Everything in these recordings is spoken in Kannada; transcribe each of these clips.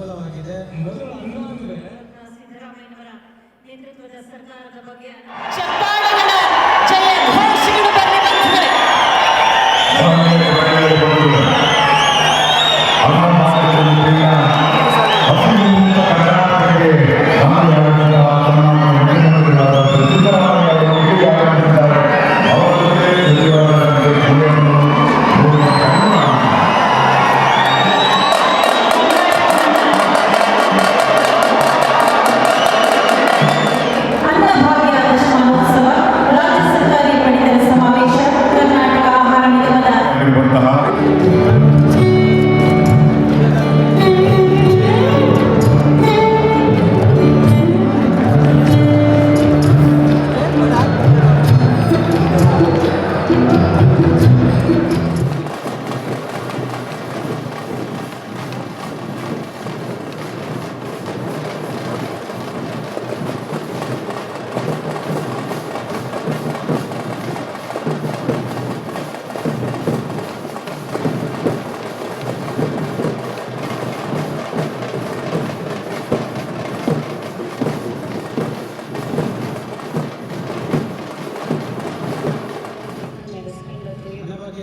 ಅನುಕೂಲವಾಗಿದೆ. ಸಿದ್ದರಾಮಯ್ಯನವರ ನೇತೃತ್ವದ ಸರ್ಕಾರದ ಬಗ್ಗೆ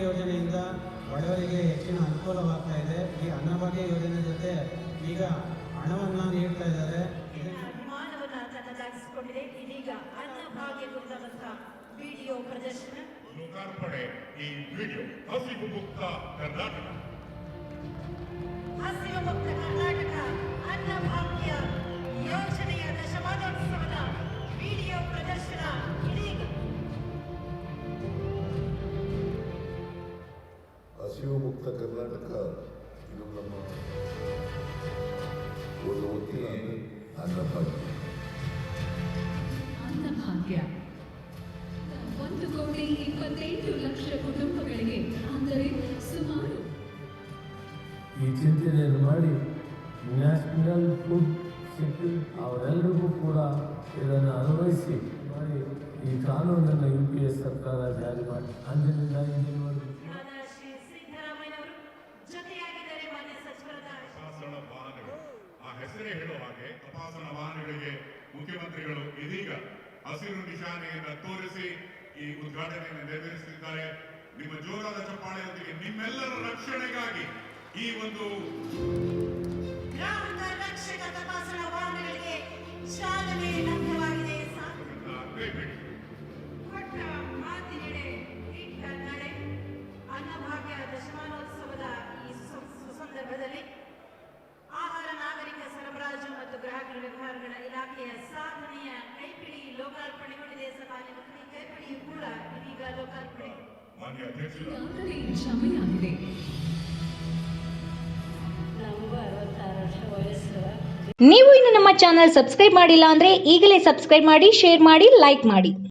ಯೋಜನೆಯಿಂದ ಬಡವರಿಗೆ ಹೆಚ್ಚಿನ ಅನುಕೂಲವಾಗ್ತಾ ಇದೆ. ಈ ಅನ್ನಭಾಗ್ಯ ಯೋಜನೆ ಜೊತೆ ಈಗ ಹಣವನ್ನ ನೀಡ್ತಾ ಇದ್ದಾರೆ. ಅಭಿಮಾನವನ್ನು ತನ್ನದಾಗಿಸಿಕೊಂಡಿದೆ. ಇದೀಗ ಅನ್ನಭಾಗ್ಯ ಕುರಿತಂತ ವಿಡಿಯೋ ಪ್ರದರ್ಶನ ಲೋಕಾರ್ಪಣೆ. ಈ ವಿಡಿಯೋ ಹಸಿವು ಮುಕ್ತ ಕರ್ನಾಟಕ, ಹಸಿವು ಮುಕ್ತ ಕರ್ನಾಟಕ ಅನ್ನಭಾಗ್ಯ ಯೋಜನೆಯ ದಶಮಾನೋತ್ಸವದ ವಿಡಿಯೋ ಪ್ರದರ್ಶನ ಇದೀಗ. ಹಸಿವು ಮುಕ್ತ ಕರ್ನಾಟಕ ಇದು ನಮ್ಮ ಒಂದು ವಕೀಲ ಅನ್ನಭಾಗ್ಯ. 1,28,00,000 ಕುಟುಂಬಗಳಿಗೆ, ಅಂದರೆ ಸುಮಾರು ಈ ಚಿಂತನೆಯನ್ನು ಮಾಡಿ ನ್ಯಾಷನಲ್ ಫುಡ್ ಸೆಕ್ಯೂರಿಟಿ ಅವರೆಲ್ಲರಿಗೂ ಕೂಡ ಇದನ್ನು ಅನ್ವಯಿಸಿ ಮಾಡಿ ಈ ಕಾನೂನನ್ನು UPA ಸರ್ಕಾರ ಜಾರಿ ಮಾಡಿ ಅಂದಿನಿಂದ ಇಂದಿನವರೆಗೂ ಸಿದ್ದರಾಮಯ್ಯನವರು ಜೊತೆಯಾಗಿದ್ದಾರೆ. ಮಾನ್ಯ ಸಚಿವರಾದ ತಪಾಸಣಾ ವಾಹನಗಳು, ಆ ಹೆಸರೇ ಹೇಳುವ ಹಾಗೆ ತಪಾಸಣಾ ವಾಹನಗಳಿಗೆ ಮುಖ್ಯಮಂತ್ರಿಗಳು ಇದೀಗ ಹಸಿರು ನಿಶಾನೆಯನ್ನು ತೋರಿಸಿ ಈ ಉದ್ಘಾಟನೆಯನ್ನು ನೆರವೇರಿಸಿದ್ದಾರೆ. ನಿಮ್ಮ ಜೋರಾದ ಚಪ್ಪಾಳೆಯೊಂದಿಗೆ ನಿಮ್ಮೆಲ್ಲರ ರಕ್ಷಣೆಗಾಗಿ ಈ ಒಂದು ಗ್ರಾಹಕ ರಕ್ಷಕ ತಪಾಸಣಾ ವಾಹನಗಳಿಗೆ ಚಾಲನೆ ಲಭ್ಯವಾಗಿದೆ. ಕೊಟ್ಟ ಮಾತಿನೆಡೆ ಇಟ್ಟ ನಡೆ. ಅನ್ನಭಾಗ್ಯ ದಶಮಾನೋತ್ಸವದ ಈ ಸುಸಂದರ್ಭದಲ್ಲಿ ಆಹಾರ ನಾಗರಿಕ ಸರಬರಾಜು ಮತ್ತು ಗ್ರಾಹಕರ ವ್ಯವಹಾರಗಳ ಇಲಾಖೆಯ ಸಾಧನೆಯ ಕೈಪಿಡಿ ಲೋಕಾರ್ಪಣೆಗೊಂಡಿದೆ. ಸಭಾನಿಕ ಕೈಪಿಡಿಯು ಕೂಡ ಇದೀಗ ಲೋಕಾರ್ಪಣೆ. ಮಾನ್ಯ ಅಧ್ಯಕ್ಷರು, ಈಗಾಗಲೇ ಸಮಯ ಆಗಿದೆ. ನೀವು ಇನ್ನು ನಮ್ಮ ಚಾನೆಲ್ ಸಬ್ಸ್ಕ್ರೈಬ್ ಮಾಡಿಲ್ಲ ಅಂದ್ರೆ ಈಗಲೇ ಸಬ್ಸ್ಕ್ರೈಬ್ ಮಾಡಿ, ಶೇರ್ ಮಾಡಿ, ಲೈಕ್ ಮಾಡಿ.